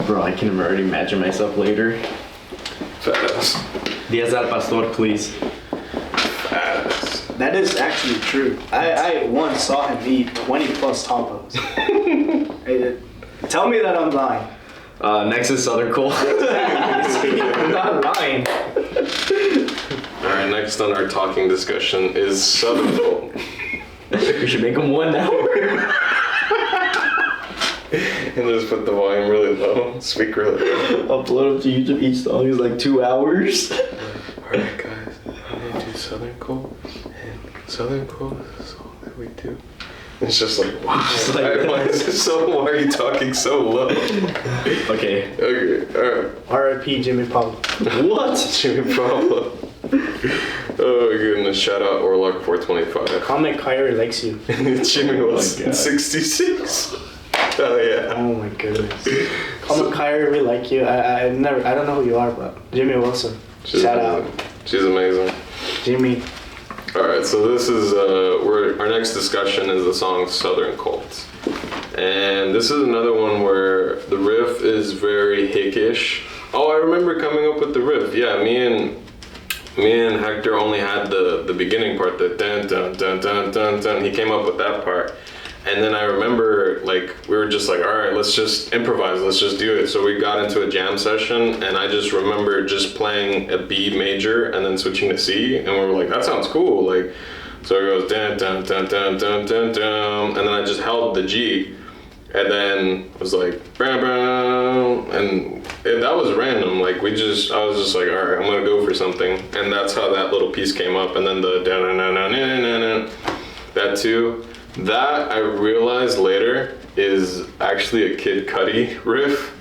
Bro, I can already imagine myself later. Fast. Diaz al Pastor, please. Fast. That is actually true. I once saw him eat 20 plus tacos. Tell me that I'm lying. Next is Southern Cool. I'm not lying. Alright, next on our talking discussion is Southern Cool. We should make them 1 hour. And just put the volume really low, speak really low. Upload them to YouTube. Each song is like 2 hours. Alright guys, I'm gonna do Southern Cool. And Southern Cool is a song that we do. It's just like, wow. Just like why is it so, why are you talking so low? Okay. Okay, alright. R.I.P. Jimmy Pablo. What? Jimmy Pablo. Oh my goodness, shout out Orlock425. Comment Kyrie likes you. Jimmy was God. 66. Oh yeah. Oh my goodness. Comment Kyrie, we like you. I don't know who you are, but Jimmy Wilson. Shout out. She's amazing. Jimmy. Alright, so this is, our next discussion is the song Southern Colt. And this is another one where the riff is very hickish. Oh, I remember coming up with the riff. Yeah, me and Hector only had the beginning part, the dun dun dun dun dun dun. He came up with that part. And then I remember, like, we were just like, all right, let's just improvise, let's just do it. So we got into a jam session, and I just remember just playing a B major and then switching to C, and we were like, that sounds cool. Like, so it goes dun dun dun dun dun dun dun, and then I just held the G, and then was like, bam bam, and that was random. Like, I was just like, all right, I'm gonna go for something, and that's how that little piece came up, and then the dun dun dun dun dun dun, that too. That, I realized later, is actually a Kid Cudi riff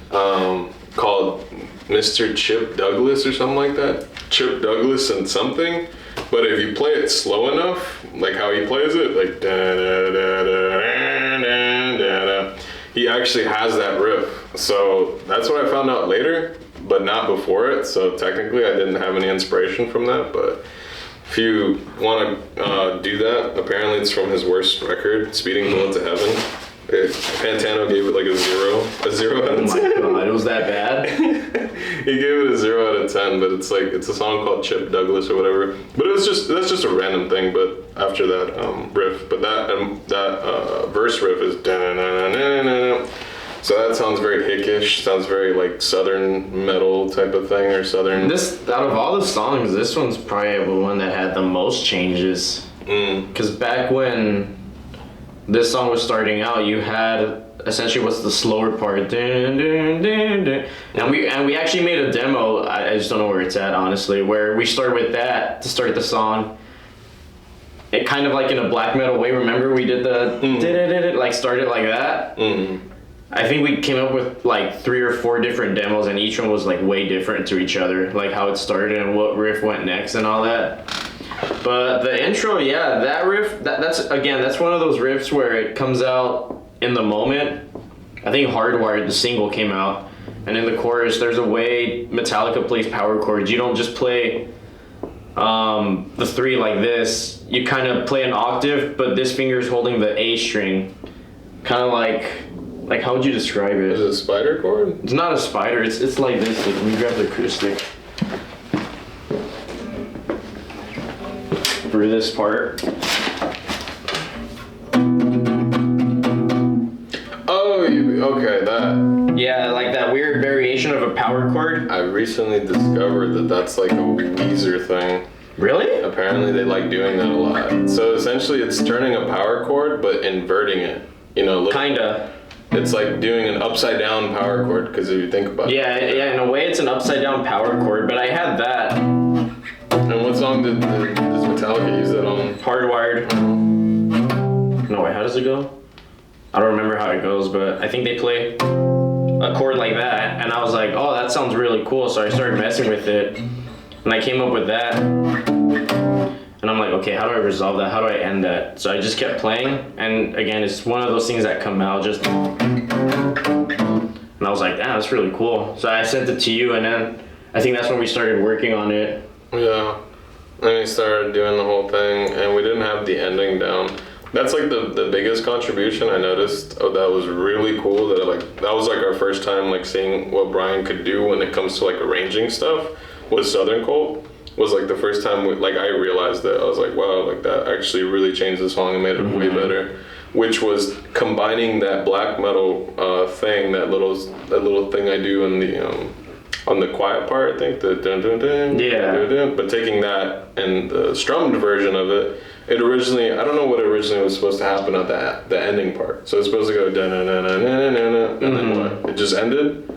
called Mr. Chip Douglas or something like that. Chip Douglas and something. But if you play it slow enough, like how he plays it, like da da da da da da da, he actually has that riff. So that's what I found out later, but not before it. So technically I didn't have any inspiration from that, but if you want to do that, apparently it's from his worst record, Speeding Bullet to Heaven. Pantano gave it like a 0 out of 10. Oh my god, it was that bad? He gave it a 0 out of 10, but it's a song called Chip Douglas or whatever. But that's just a random thing. But after that riff, but that verse riff is da-na-na-na-na-na. So that sounds very hickish, sounds very like southern metal type of thing, or southern. This, out of all the songs, this one's probably the one that had the most changes. Because back when this song was starting out, you had essentially what's the slower part, dun, dun, dun, dun. And we actually made a demo. I just don't know where it's at, honestly, where we start with that to start the song. It kind of like in a black metal way. Remember we did the like started like that. I think we came up with like 3 or 4 different demos, and each one was like way different to each other, like how it started and what riff went next and all that. But the intro, yeah, that riff, that's one of those riffs where it comes out in the moment. I think Hardwired, the single, came out, and in the chorus, there's a way Metallica plays power chords. You don't just play the 3 like this. You kind of play an octave, but this finger is holding the A string, kind of like how would you describe it? Is it a spider chord? It's not a spider. It's like this. Like, let me grab the acoustic. For this part. Oh, okay, that. Yeah, like that weird variation of a power chord. I recently discovered that that's like a Weezer thing. Really? Apparently they like doing that a lot. So essentially it's turning a power chord but inverting it. You know, Kinda. It's like doing an upside down power chord, because if you think about it. Yeah, in a way it's an upside down power chord, but I had that. And what song does Metallica use that on? Hardwired. No, wait, how does it go? I don't remember how it goes, but I think they play a chord like that, and I was like, oh, that sounds really cool, so I started messing with it, and I came up with that. And I'm like, okay, how do I resolve that? How do I end that? So I just kept playing, and again, it's one of those things that come out just... And I was like, damn, that's really cool. So I sent it to you, and then I think that's when we started working on it. Yeah. And we started doing the whole thing, and we didn't have the ending down. That's like the biggest contribution I noticed. Oh, that was really cool. That was like our first time like seeing what Bryan could do when it comes to like arranging stuff. Was Southern Cult was like the first time like I realized that I was like, wow, like that actually really changed the song and made it way better. Which was combining that black metal thing, that little thing I do in the on the quiet part, I think the dun dun dun, dun, dun, but taking that and the strummed version of it. It originally, I don't know what originally was supposed to happen at the ending part. So it's supposed to go dun dun dun dun dun dun dun, and then what? It just ended,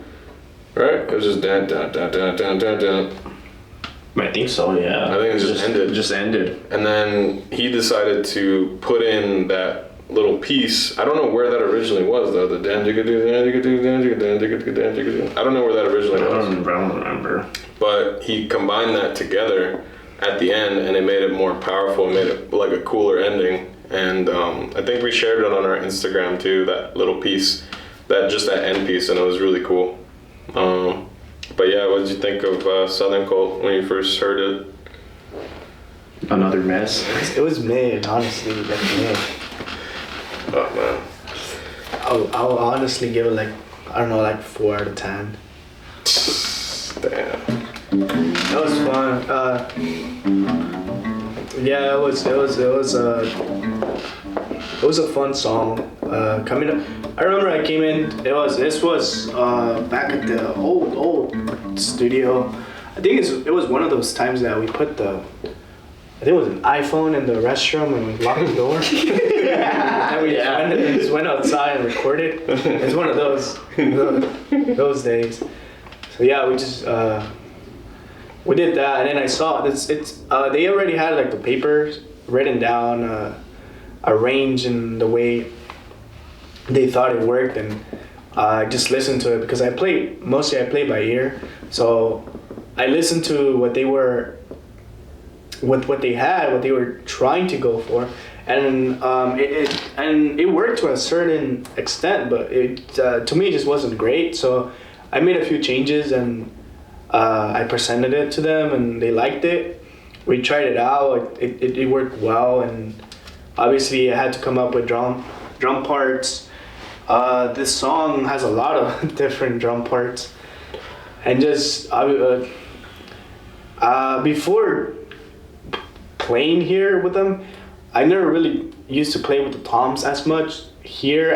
right? It was just dun dun dun dun dun dun dun. I think so, yeah. I think it just ended. Just ended. And then he decided to put in that little piece. I don't know where that originally was though. The dan digga do dan digga do dan digga dan digga dan digga do. I don't know where that originally was. I don't remember. But he combined that together at the end, and it made it more powerful. It made it like a cooler ending. And I think we shared it on our Instagram too. That little piece, that end piece, and it was really cool. But yeah, what did you think of Southern Cult when you first heard it? Another mess. It was mid, honestly, like mid. Oh man. I'll honestly give it like, I don't know, like 4 out of 10. Damn. That was fun. Yeah, it was a fun song. Coming up, I remember I came in. This was back at the old studio. I think it was one of those times that we put I think it was an iPhone in the restroom and we locked the door. And we just went outside and recorded. It's one of those days. So yeah, we just we did that, and then I saw they already had like the papers written down, arranged in the way they thought it worked, and I just listened to it because I play by ear. So I listened to what they were trying to go for, and it worked to a certain extent, but it to me it just wasn't great. So I made a few changes and I presented it to them and they liked it. We tried it out. It worked well, and obviously I had to come up with drum parts. This song has a lot of different drum parts, and just before playing here with them, I never really used to play with the toms as much. Here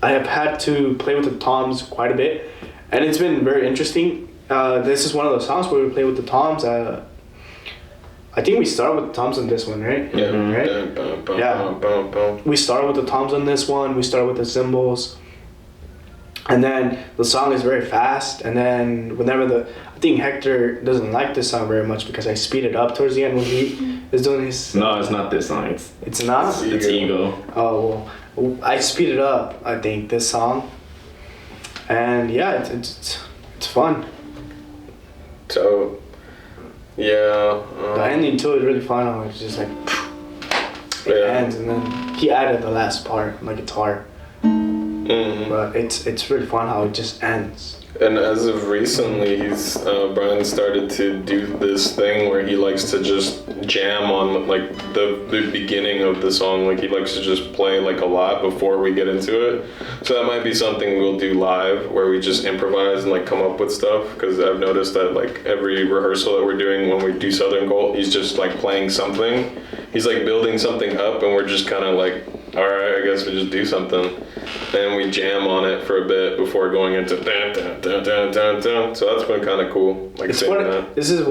I have had to play with the toms quite a bit, and it's been very interesting. This is one of those songs where we play with the toms. I think we started with the toms on this one, right? Yeah. Right? Yeah. We started with the toms on this one. We started with the cymbals. And then the song is very fast. And then I think Hector doesn't like this song very much because I speed it up towards the end when he is doing his... No, it's not this song. It's not? It's Ego. Oh, well, I speed it up, I think, this song. And yeah, it's fun. So, yeah. The ending too is really fun. It's just like... It ends, and then he added the last part, my guitar. Mm-hmm. But it's really fun how it just ends. And as of recently, Bryan started to do this thing where he likes to just jam on like the beginning of the song. Like he likes to just play like a lot before we get into it. So that might be something we'll do live, where we just improvise and like come up with stuff. Because I've noticed that like every rehearsal that we're doing when we do Southern Cult, he's just like playing something. He's like building something up, and we're just kind of like, all right, I guess we just do something. Then we jam on it for a bit before going into dun, dun, dun, dun, dun, dun. So that's been kind of cool. Like this is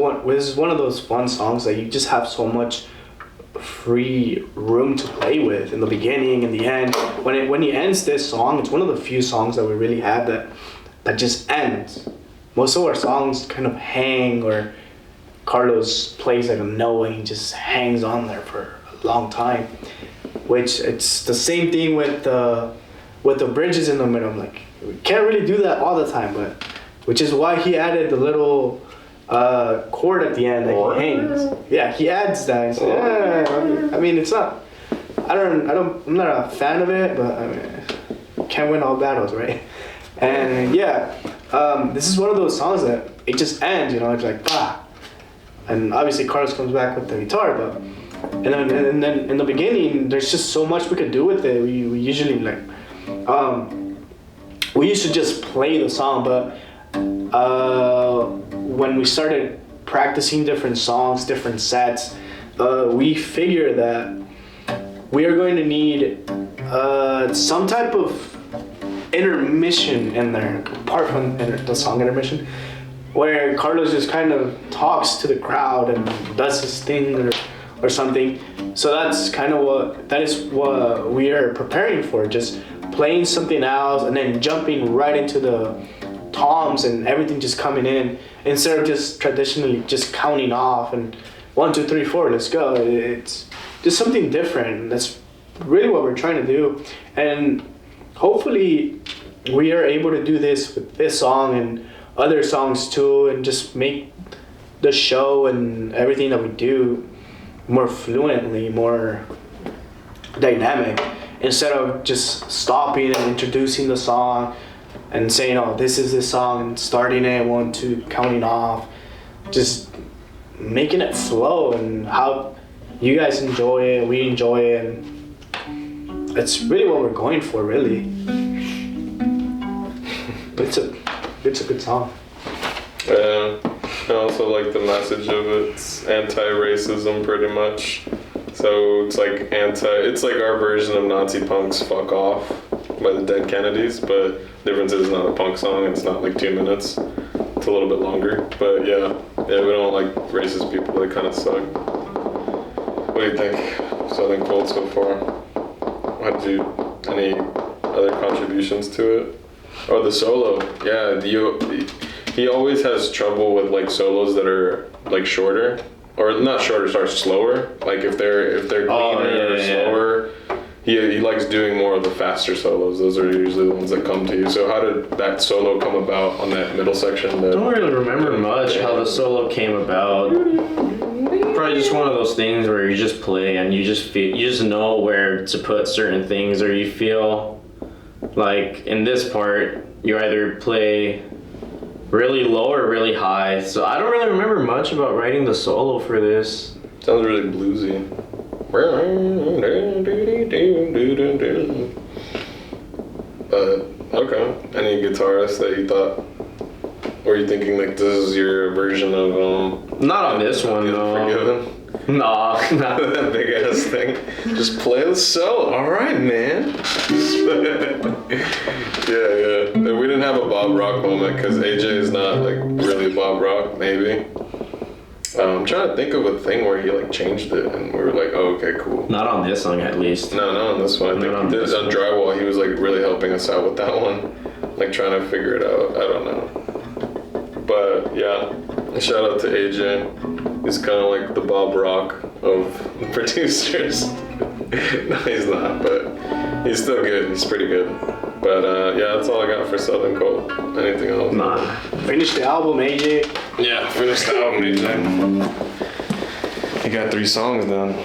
one of those fun songs that you just have so much free room to play with in the beginning and the end. When he ends this song, it's one of the few songs that we really have that just ends. Most of our songs kind of hang, or Carlos plays like a note and he just hangs on there for a long time. Which it's the same thing with the bridges in the middle. I'm like, we can't really do that all the time, but which is why he added the little chord at the end that he hangs. Yeah, he adds that. So, I mean, it's not. I'm not a fan of it, but I mean, can't win all battles, right? And yeah, this is one of those songs that it just ends. It's like bah. And obviously Carlos comes back with the guitar, but then in the beginning, there's just so much we could do with it. We usually like, we used to just play the song, but when we started practicing different songs, different sets, we figured that we are going to need some type of intermission in there, apart from the song intermission, where Carlos just kind of talks to the crowd and does his thing or something. So that is what we are preparing for, just playing something else and then jumping right into the toms and everything just coming in instead of just traditionally just counting off and 1, 2, 3, 4, let's go. It's just something different. That's really what we're trying to do, and hopefully we are able to do this with this song and other songs too, and just make the show and everything that we do more fluently, more dynamic, instead of just stopping and introducing the song and saying, oh, this is this song, and starting it 1, 2, counting off. Just making it flow and how you guys enjoy it, we enjoy it, and that's really what we're going for, really. But it's a good song. Yeah, I also like the message of it. It's anti-racism, pretty much. So it's like it's like our version of Nazi Punk's "Fuck Off" by the Dead Kennedys, but the difference is it's not a punk song. It's not like 2 minutes. It's a little bit longer, but yeah, we don't like racist people. They kind of suck. What do you think, Southern Cold, so far? Any other contributions to it? Oh, the solo. Yeah, he always has trouble with like solos that are like shorter, or not shorter, sorry, slower. Like if they're cleaner or slower. He likes doing more of the faster solos. Those are usually the ones that come to you. So how did that solo come about on that middle section? I don't really remember much how the solo came about. Probably just one of those things where you just play and you just know where to put certain things, or you feel like in this part you either play really low or really high. So I don't really remember much about writing the solo for this. Sounds really bluesy. But okay, any guitarist that you thought, were you thinking like this is your version of not on this one, no. Forgiven? Nah. That big ass thing. Just play the solo. All right, man. Yeah. And we didn't have a Bob Rock moment because AJ is not like really Bob Rock, maybe. I'm trying to think of a thing where he like changed it and we were like, oh, okay, cool. Not on this song, at least. No, not on this one. I think he did it on Drywall. He was like really helping us out with that one, like trying to figure it out. I don't know. But yeah, shout out to AJ. He's kind of like the Bob Rock of the producers. No, he's not, but he's still good. He's pretty good. But yeah, that's all I got for Southern Cold. Anything else? Nah. Finish the album, AJ. Yeah, finish the album, AJ. You got 3 songs done.